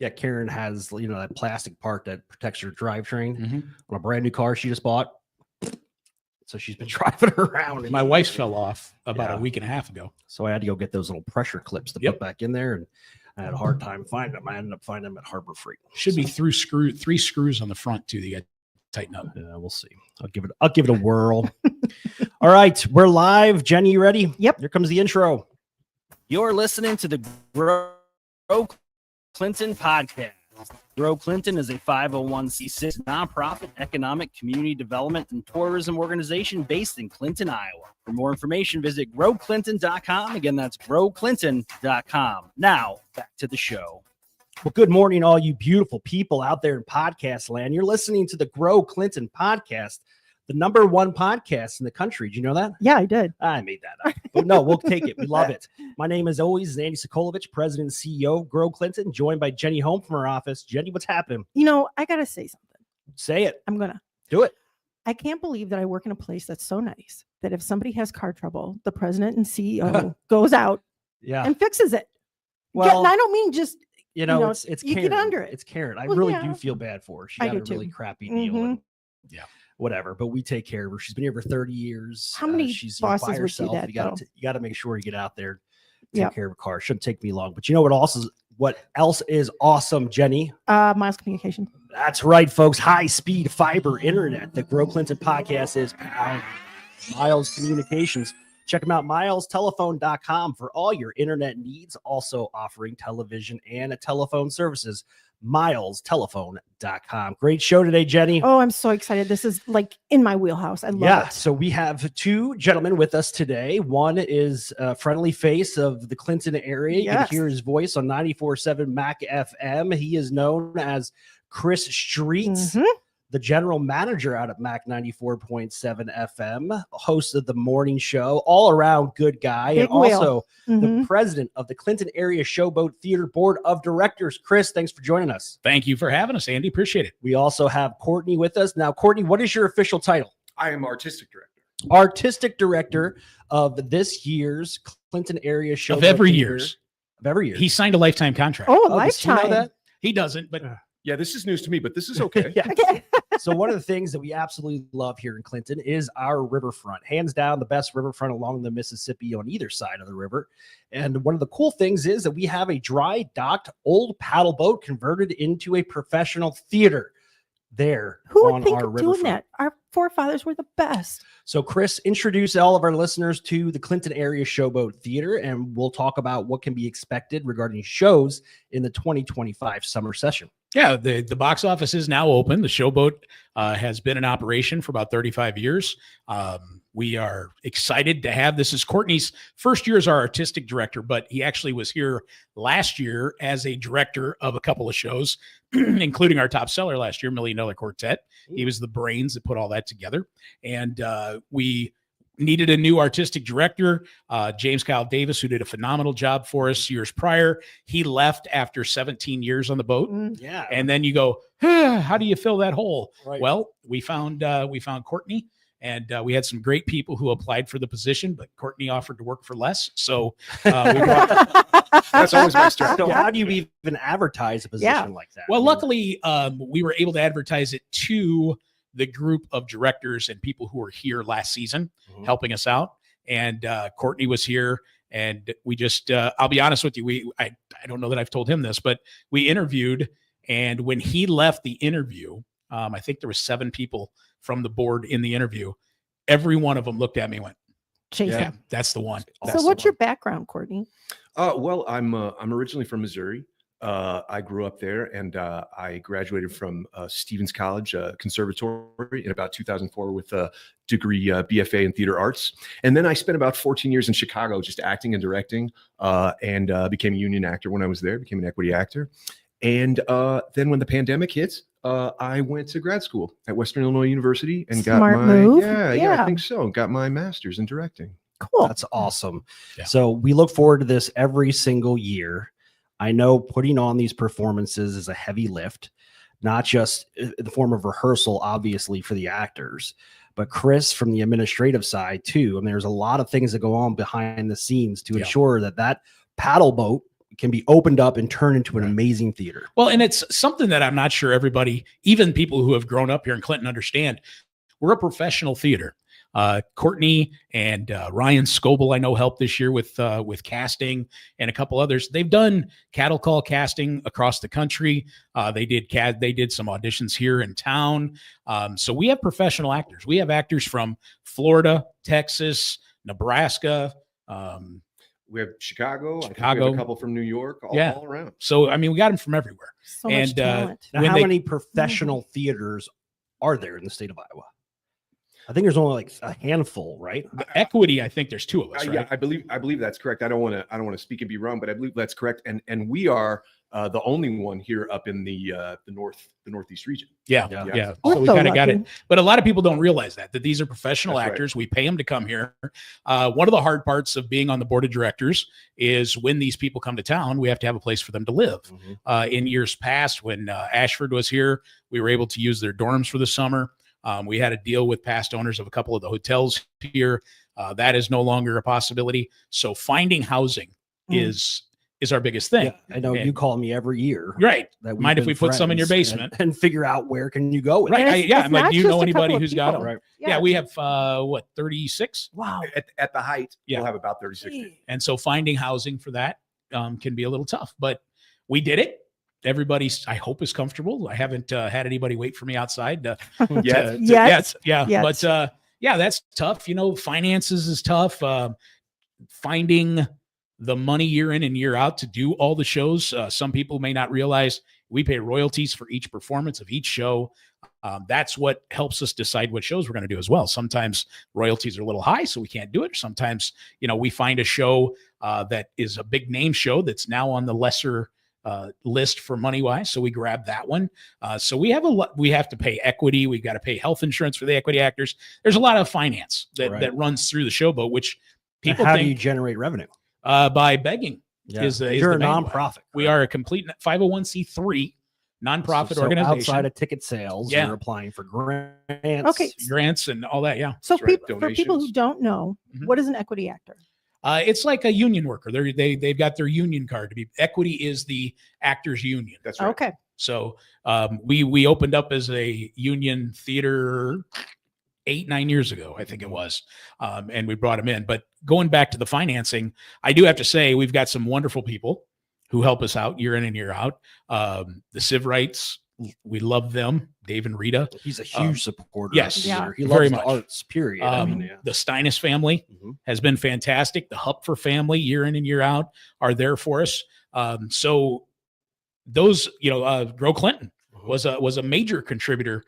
Yeah, Karen has, that plastic part that protects her drivetrain on a brand new car she just bought. So she's been driving around. My wife's fell off about a week and a half ago. So I had to go get those little pressure clips to put back in there, and I had a hard time finding them. I ended up finding them at Harbor Freight. Should be three screws on the front too. You got to tighten up. Yeah, we'll see. I'll give it a whirl. All right, we're live. Jenny, you ready? Yep. Here comes the intro. You're listening to the Grow Clinton podcast. Grow Clinton is a 501c6 nonprofit economic community development and tourism organization based in Clinton, Iowa. For more information, visit growclinton.com. Again, that's growclinton.com. Now, back to the show. Well, good morning, all you beautiful people out there in podcast land. You're listening to the Grow Clinton podcast, the #1 podcast in the country. Did you know that? Yeah, I did. I made that up. But no, we'll take it. We love it. My name, as always, is Andy Sokolovich, President and CEO of Grow Clinton, joined by Jenny Holm from our office. Jenny, what's happening? I got to say something. Say it. I'm going to. Do it. I can't believe that I work in a place that's so nice that if somebody has car trouble, the president and CEO goes out and fixes it. Well, and I don't mean just, it's you Karen. get under it. It's Karen. I Well, really yeah. do feel bad for her. She I got a do really too. crappy deal. And, whatever, but we take care of her. She's been here for 30 years. How many she's bosses by would do herself. that, You got though? to make sure you get out there, take care of a car. Shouldn't take me long. But you know what else is awesome, Jenny? Miles Communications. That's right, folks. High-speed fiber internet. The Grow Clinton podcast is powering Miles Communications. Check them out, milestelephone.com for all your internet needs. Also offering television and telephone services. milestelephone.com. Great show today, Jenny. Oh, I'm so excited. This is like in my wheelhouse. I love it. So we have two gentlemen with us today. One is a friendly face of the Clinton area. You can hear his voice on 94.7 Mac FM. He is known as Chris Street, the general manager out at Mac 94.7 FM, host of the morning show, all around good guy, Big and also wheel. the president of the Clinton Area Showboat Theatre Board of Directors. Chris, thanks for joining us. Thank you for having us, Andy. Appreciate it. We also have Courtney with us. Now, Courtney, what is your official title? I am artistic director. Artistic director of this year's Clinton Area Showboat Of every Theatre. year's. Of every year. He signed a lifetime contract. Oh, does he know lifetime. that? He doesn't, but Yeah, this is news to me, but this is okay. Yeah. So one of the things that we absolutely love here in Clinton is our riverfront. Hands down, the best riverfront along the Mississippi on either side of the river. And one of the cool things is that we have a dry docked old paddle boat converted into a professional theater there Who on would think our of doing riverfront. that? Our forefathers were the best. So, Chris, introduce all of our listeners to the Clinton Area Showboat Theatre, and we'll talk about what can be expected regarding shows in the 2025 summer session. yeah, the box office is now open. The Showboat has been in operation for about 35 years. We are excited to have this is Courtney's first year as our artistic director, but he actually was here last year as a director of a couple of shows, including our top seller last year, $1 Million Quartet. He was the brains that put all that together. And we needed a new artistic director, James Kyle Davis, who did a phenomenal job for us years prior. He left after 17 years on the boat. Yeah. And then you go, how do you fill that hole? Right. Well, we found Courtney, and we had some great people who applied for the position, but Courtney offered to work for less. So we brought, That's always my strength. So how do you even advertise a position like that? well, luckily, we were able to advertise it to the group of directors and people who were here last season helping us out. And Courtney was here, and we just, I'll be honest with you, I don't know that I've told him this, but we interviewed, and when he left the interview, I think there was 7 people from the board in the interview. Every one of them looked at me and went, Jason. yeah, that's the one. So what's your background, Courtney? Well, I'm originally from Missouri. I grew up there, and I graduated from Stevens College Conservatory in about 2004 with a degree BFA in theater arts. And then I spent about 14 years in Chicago just acting and directing, and became a union actor when I was there, became an equity actor. And then when the pandemic hit, I went to grad school at Western Illinois University and got Smart my move. yeah, I think so. Got my master's in directing. Cool. That's awesome. Yeah. So we look forward to this every single year. I know putting on these performances is a heavy lift, not just in the form of rehearsal, obviously, for the actors, but Chris, from the administrative side too. And there's a lot of things that go on behind the scenes to ensure that paddle boat can be opened up and turned into an amazing theater. Well, and it's something that I'm not sure everybody, even people who have grown up here in Clinton, understand. We're a professional theater. Courtney and Ryan Scoble, I know, helped this year with casting, and a couple others. They've done cattle call casting across the country. They did some auditions here in town. So we have professional actors. We have actors from Florida, Texas, Nebraska. We have Chicago. I think we Chicago. have a couple from New York, all around. So, I mean, we got them from everywhere. So much talent. Now, how many professional theaters are there in the state of Iowa? I think there's only like a handful, right? Equity, I think there's 2 of us, right? Yeah, I believe that's correct. I don't want to speak and be wrong, but I believe that's correct. And we are the only one here up in the northeast region. Yeah. We're So we so kind of got lucky. it. But a lot of people don't realize that these are professional That's actors. We pay them to come here. One of the hard parts of being on the board of directors is when these people come to town, we have to have a place for them to live. In years past, when Ashford was here, we were able to use their dorms for the summer. We had a deal with past owners of a couple of the hotels here. That is no longer a possibility. So finding housing is our biggest thing. Yeah, I know you call me every year. Right. That Mind if we put some in your basement and figure out where can you go with right. it. I'm like, do you know anybody who's got them? Right. Yeah, we have 36. Wow. At the height, we'll have about 36. And so finding housing for that can be a little tough, but we did it. Everybody, I hope, is comfortable. I haven't had anybody wait for me outside. Yes. But that's tough. You know, finances is tough. Finding the money year in and year out to do all the shows. Some people may not realize we pay royalties for each performance of each show. That's what helps us decide what shows we're going to do as well. Sometimes royalties are a little high, so we can't do it. Sometimes, we find a show that is a big name show that's now on the lesser list for money wise. So we grab that one. So we have we have to pay equity. We've got to pay health insurance for the equity actors. There's a lot of finance that runs through the showboat, which people how think do you generate revenue? By begging. Yeah. Is You're the a nonprofit. We are a complete 501c3 nonprofit organization. Outside of ticket sales, you're applying for grants. Okay. Grants and all that. Yeah. So for people who don't know, what is an equity actor? It's like a union worker. They've got their union card to be. Equity is the actors union. That's right. Okay. So we opened up as a union theater 8-9 years ago, I think it was, and we brought them in. But going back to the financing, I do have to say we've got some wonderful people who help us out year in and year out. The Civ Rights, we love them. Dave and Rita. He's a huge supporter. Yes, yeah. He very loves much. the arts, period. The Steinis family has been fantastic. The Hupfer family, year in and year out, are there for us. So those, Grow Clinton was a major contributor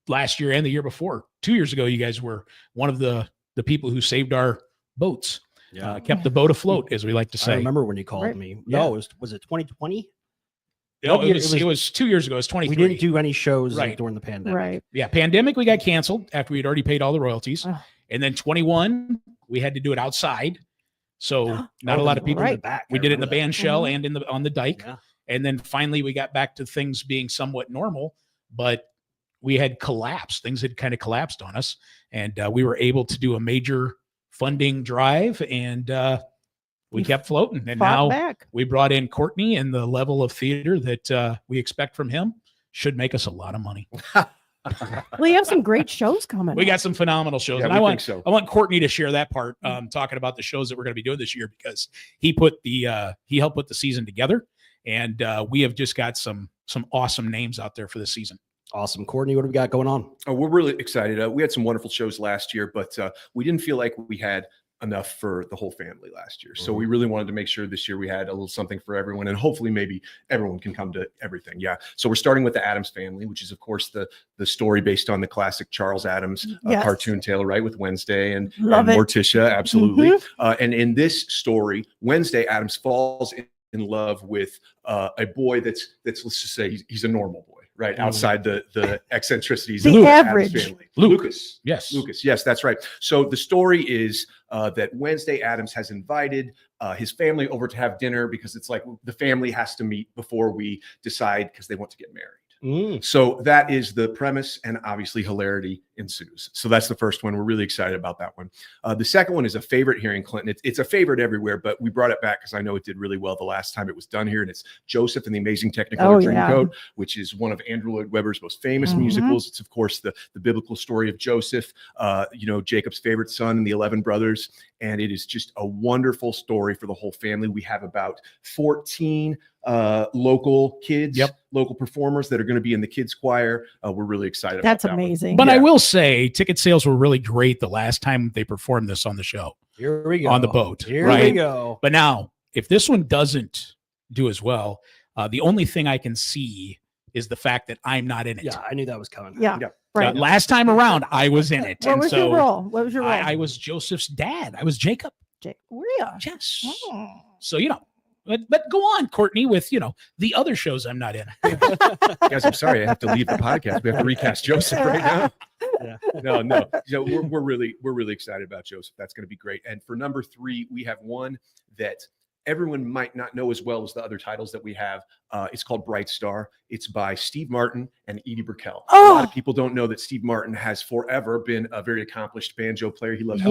last year and the year before. 2 years ago, you guys were one of the people who saved our boats. Kept the boat afloat, as we like to say. I remember when you called me. No, was it 2020? No, it was 2 years ago. It was 23. We didn't do any shows during the pandemic. Right. Yeah, pandemic, we got canceled after we'd already paid all the royalties. And then 21, we had to do it outside. So not a lot of people. In the back. We did it in the band shell and on the dike. Yeah. And then finally we got back to things being somewhat normal, but we had collapsed. Things had kind of collapsed on us. And we were able to do a major funding drive, and we kept floating. And now we brought in Courtney, and the level of theater that we expect from him should make us a lot of money. Well, you have some great shows coming. We got some phenomenal shows. Yeah, and I want Courtney to share that part, talking about the shows that we're going to be doing this year, because he helped put the season together, and we have just got some awesome names out there for the season. Awesome. Courtney, what do we got going on? Oh, we're really excited. We had some wonderful shows last year, but we didn't feel like we had enough for the whole family last year. So we really wanted to make sure this year we had a little something for everyone, and hopefully maybe everyone can come to everything. Yeah. So we're starting with the Addams Family, which is of course the story based on the classic Charles Addams cartoon tale, right? With Wednesday and Morticia. Absolutely. And in this story, Wednesday Addams falls in love with a boy that's let's just say he's a normal boy. Right outside the eccentricities the of the average Addams family. Lucas. Lucas. Yes, that's right. So the story is that Wednesday Addams has invited his family over to have dinner, because it's like the family has to meet before we decide, because they want to get married. So that is the premise, and obviously hilarity ensues. So that's the first one. We're really excited about that one. The second one is a favorite here in Clinton. It's a favorite everywhere, but we brought it back because I know it did really well the last time it was done here. And it's Joseph and the Amazing Technicolor Dreamcoat, which is one of Andrew Lloyd Webber's most famous musicals. It's, of course, the biblical story of Joseph, Jacob's favorite son and the 11 brothers. And it is just a wonderful story for the whole family. We have about 14 local kids, local performers that are going to be in the kids choir. We're really excited about that. That's amazing. But I will say ticket sales were really great the last time they performed this on the show. Here we go. On the boat. Here we go. But now, if this one doesn't do as well, the only thing I can see is the fact that I'm not in it. Yeah, I knew that was coming. Yeah. Right. Last time around, I was in it. What was your role? What was your role? I was Joseph's dad. I was Jacob. Were you? Yes. Oh. So, but go on, Courtney, with, the other shows I'm not in. Guys, I'm sorry. I have to leave the podcast. We have to recast Joseph right now. Yeah. No. We're really excited about Joseph. That's going to be great. And for number 3, we have one that everyone might not know as well as the other titles that we have. It's called Bright Star. It's by Steve Martin and Edie Brickell. A lot of people don't know that Steve Martin has forever been a very accomplished banjo player. He loves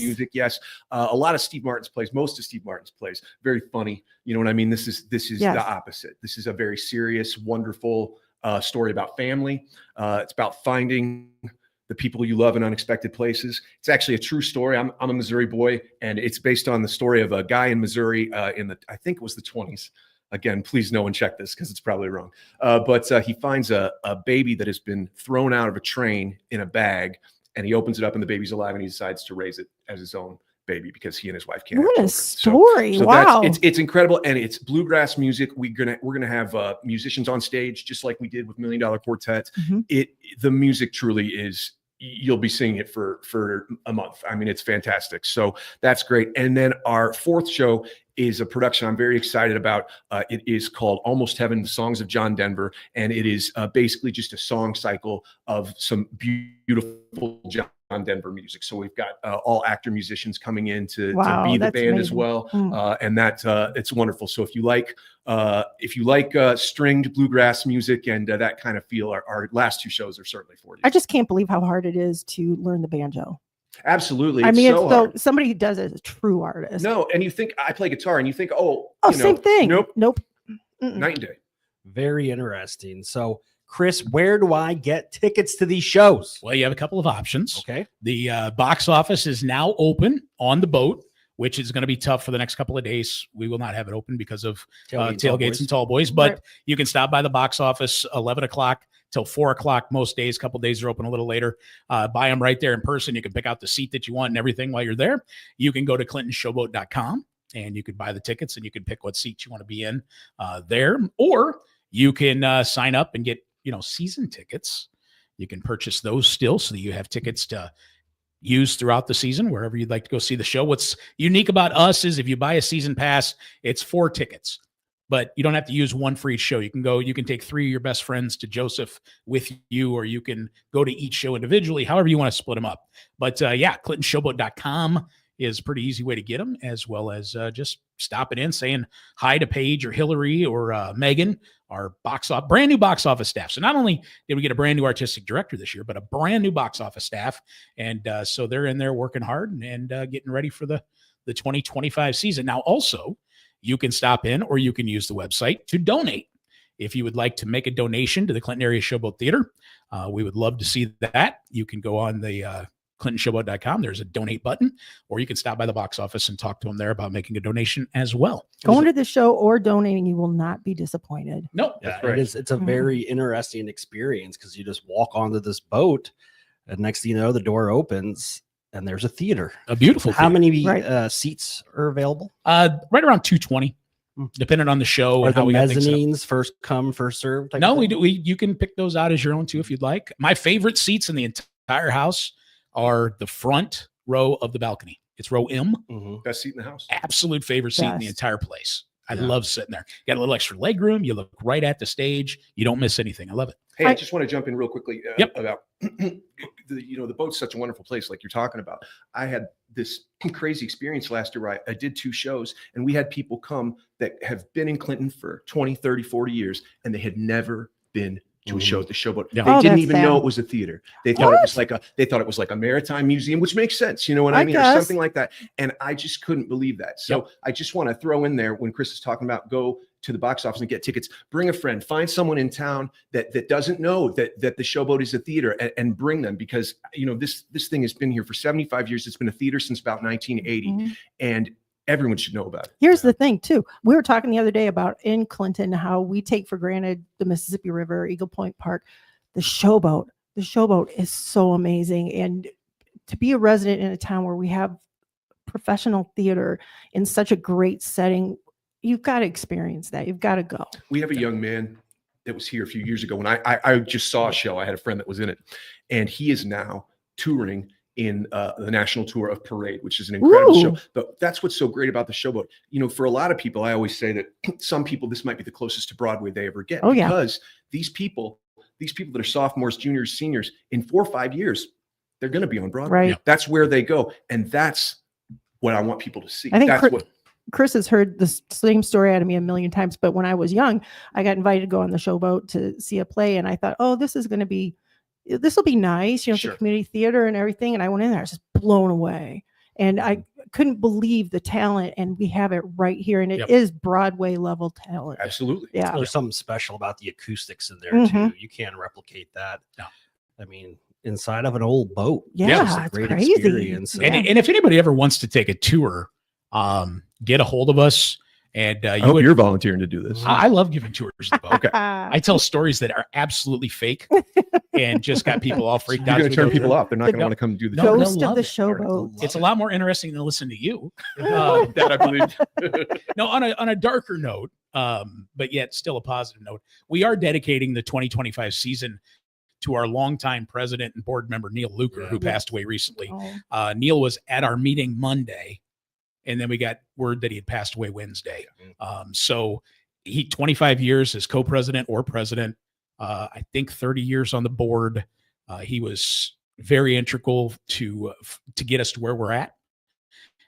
music. Yes. A lot of Steve Martin's plays, most of Steve Martin's plays, very funny. You know what I mean? This is the opposite. This is a very serious, wonderful story about family. It's about finding the people you love in unexpected places. It's actually a true story. I'm a Missouri boy, and it's based on the story of a guy in Missouri I think it was the 20s. Again, please no one check this because it's probably wrong. But he finds a baby that has been thrown out of a train in a bag, and he opens it up and the baby's alive, and he decides to raise it as his own baby because he and his wife can't. What a story. So wow. It's incredible. And it's bluegrass music. We're gonna have musicians on stage just like we did with $1 Million Quartet. The music truly is, you'll be singing it for a month. I mean, it's fantastic. So that's great. And then our fourth show is a production I'm very excited about. It is called Almost Heaven, the Songs of John Denver. And it is basically just a song cycle of some beautiful John Denver music. So we've got all actor musicians coming in to be the band as well. And that it's wonderful. So if you like stringed bluegrass music and that kind of feel, our last 2 shows are certainly for you. I just can't believe how hard it is to learn the banjo. Absolutely. I mean, so somebody who does it is a true artist. No, and you think I play guitar and you think, same thing. Nope. Mm-mm. Night and day. Very interesting. So, Chris, where do I get tickets to these shows? Well, you have a couple of options. Okay. The box office is now open on the boat, which is going to be tough for the next couple of days. We will not have it open because of tailgates and tall boys, but you can stop by the box office 11 o'clock till 4 o'clock most days. A couple of days are open a little later. Buy them right there in person. You can pick out the seat that you want and everything while you're there. You can go to ClintonShowboat.com and you could buy the tickets and you can pick what seat you want to be in there. Or you can sign up and get, season tickets. You can purchase those still so that you have tickets to use throughout the season, wherever you'd like to go see the show. What's unique about us is if you buy a season pass, it's 4 tickets, but you don't have to use one for each show. You can take 3 of your best friends to Joseph with you, or you can go to each show individually, however you want to split them up. But ClintonShowboat.com is a pretty easy way to get them, as well as just stopping in, saying hi to Paige or Hillary or Megan, our brand new box office staff. So not only did we get a brand new artistic director this year, but a brand new box office staff. And so they're in there working hard and getting ready for the 2025 season. Now, also, you can stop in or you can use the website to donate. If you would like to make a donation to the Clinton Area Showboat Theater, we would love to see that. You can go on the ClintonShowboat.com. There's a donate button, or you can stop by the box office and talk to them there about making a donation as well. Going to the show or donating, you will not be disappointed. No, yeah, it's a very interesting experience because you just walk onto this boat, and next thing you know, the door opens and there's a theater. A beautiful theater. How many seats are available? Right around 220. Depending on the show. Are and the how we mezzanines first come, first served? No, we do. You can pick those out as your own too if you'd like. My favorite seats in the entire house are the front row of the balcony. It's row M. Best seat in the house. Absolute favorite seat in the entire place. I love sitting there. You got a little extra leg room. You look right at the stage. You don't miss anything. I love it. Hey, I just want to jump in real quickly about the boat's such a wonderful place, like you're talking about. I had this crazy experience last year where I did 2 shows, and we had people come that have been in Clinton for 20, 30, 40 years, and they had never been to a show at the Showboat. Yeah. They Oh, didn't that's even sad. know it was a theater. They thought it was like a maritime museum, which makes sense, you know what I mean, or guess. something like that. And I just couldn't believe that. So I just want to throw in there when Chris is talking about go to the box office and get tickets. Bring a friend, find someone in town that doesn't know that the Showboat is a theater, and bring them, because you know this thing has been here for 75 years. It's been a theater since about 1980, and everyone should know about it. Here's the thing too. We were talking the other day about in Clinton how we take for granted the Mississippi River, Eagle Point Park, the Showboat. The Showboat is so amazing, and to be a resident in a town where we have professional theater in such a great setting, you've got to experience that. You've got to go. We have a young man that was here a few years ago when I just saw a show. I had a friend that was in it, and he is now touring in the national tour of Parade, which is an incredible show. But that's what's so great about the Showboat. You know, for a lot of people, I always say that some people, this might be the closest to Broadway they ever get. Oh, yeah. Because these people that are sophomores, juniors, seniors, in 4 or 5 years, they're going to be on Broadway. Right. Yeah. That's where they go. And that's what I want people to see. I think That's Chris has heard the same story out of me a million times, but when I was young, I got invited to go on the Showboat to see a play, and I thought, oh, this will be nice, you know, Sure. it's a community theater and everything. And I went in there, I was just blown away, and I couldn't believe the talent, and we have it right here, and it is Broadway level talent. absolutely. Yeah. There's something special about the acoustics in there Mhm. too. You can't replicate that. No. I mean, inside of an old boat. Yeah, Just a it's great crazy. experience. Yeah. And if anybody ever wants to take a tour, get a hold of us. And I hope you're volunteering to do this. I love giving tours of the boat. Okay. I tell stories that are absolutely fake and just got people all freaked You're out. going to as we turn go people through. off. They're not going to want to come do the No, show. they'll Ghost of love the it. Showboat. It's a lot more interesting than listen to you. That I believe. No, on a darker note, but yet still a positive note, we are dedicating the 2025 season to our longtime president and board member, Neil Luker, who passed away recently. Oh. Neil was at our meeting Monday, and then we got word that he had passed away Wednesday. So he 25 years as co-president or president, I think 30 years on the board. He was very integral to get us to where we're at.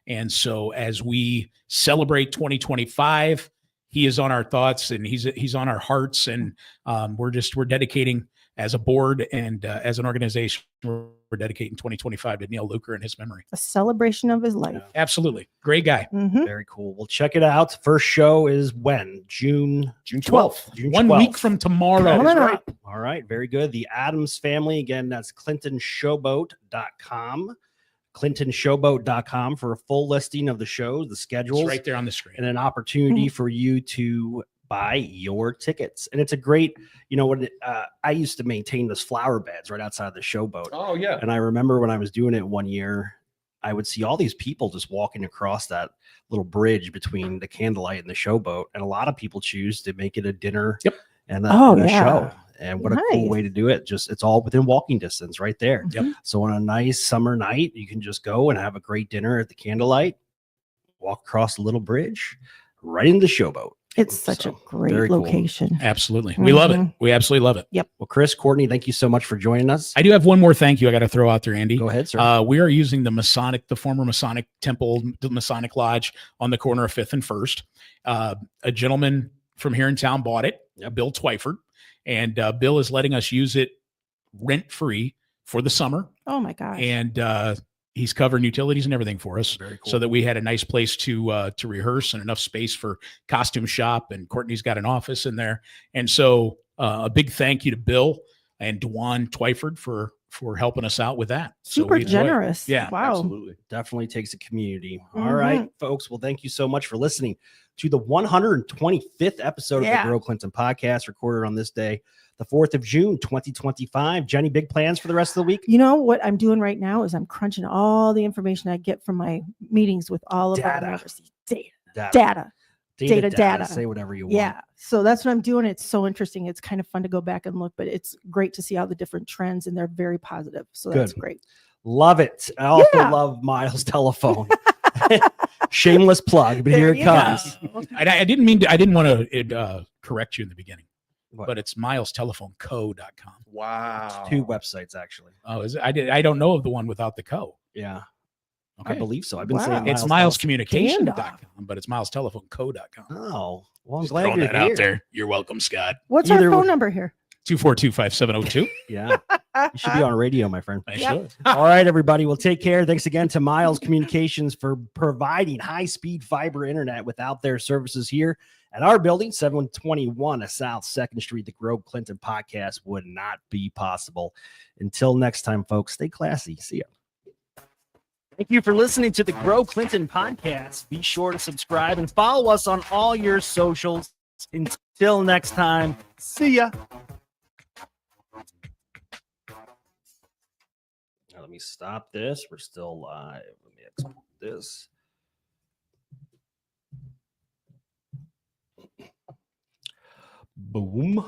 And so as we celebrate 2025, he is on our thoughts and he's on our hearts. And we're dedicating as a board and as an organization, we're dedicating 2025 to Neil Luker and his memory. A celebration of his life. Absolutely. Great guy. Mhm. Very cool. Well, check it out. First show is when? June 12th. June 1 12th. week from tomorrow. Coming up. All right. Very good. The Addams Family. Again, that's ClintonShowboat.com. ClintonShowboat.com for a full listing of the shows, the schedules. It's right there on the screen. And an opportunity for you to buy your tickets. And it's a great, you know, when I used to maintain those flower beds right outside of the Showboat. Oh, yeah. And I remember when I was doing it one year, I would see all these people just walking across that little bridge between the Candlelight and the Showboat. And a lot of people choose to make it a dinner and a show. And what a cool way to do it. Just it's all within walking distance right there. Yep. So on a nice summer night, you can just go and have a great dinner at the Candlelight, walk across the little bridge, right into the Showboat. It's such a great location. Absolutely. We love it. We absolutely love it. Yep. Well, Chris, Courtney, thank you so much for joining us. I do have one more thank you I got to throw out there, Andy. Go ahead, sir. We are using the former Masonic Temple, the Masonic Lodge on the corner of 5th and 1st. A gentleman from here in town bought it, Bill Twyford, and Bill is letting us use it rent-free for the summer. Oh, my gosh. And he's covering utilities and everything for us. Very cool. So that we had a nice place to rehearse and enough space for costume shop. And Courtney's got an office in there. And so a big thank you to Bill and Dwan Twyford for helping us out with that. Super so generous. Yeah, wow. Absolutely. Definitely takes a community. All right, folks. Well, thank you so much for listening to the 125th episode of the Grow Clinton podcast, recorded on this day, the 4th of June, 2025. Jenny, big plans for the rest of the week? You know what I'm doing right now is I'm crunching all the information I get from my meetings with all of our members. Data. Say whatever you want. Yeah. So that's what I'm doing. It's so interesting. It's kind of fun to go back and look, but it's great to see all the different trends, and they're very positive. So that's great. Love it. I also love Miles' telephone. Shameless plug, but here it comes. I didn't want to correct you in the beginning. What? But it's milestelephone.co.com. Wow. 2 websites, actually. Oh, is it? I don't know of the one without the co. Yeah. Okay. I believe so. I've been saying it's milescommunication.com, but it's milestelephone.co.com. Oh, well, I'm Just glad throwing you're that here. out there. You're welcome, Scott. What's our phone number here? 242-5702. Yeah. You should be on radio, my friend. I Yep. should. All right, everybody. Well, take care. Thanks again to Miles Communications for providing high-speed fiber internet. Without their services here at our building, 721 South 2nd Street, the Grove Clinton podcast would not be possible. Until next time, folks, stay classy. See ya. Thank you for listening to the Grow Clinton podcast. Be sure to subscribe and follow us on all your socials. Until next time, see ya. Now, let me stop this. We're still live. Let me export this. Boom.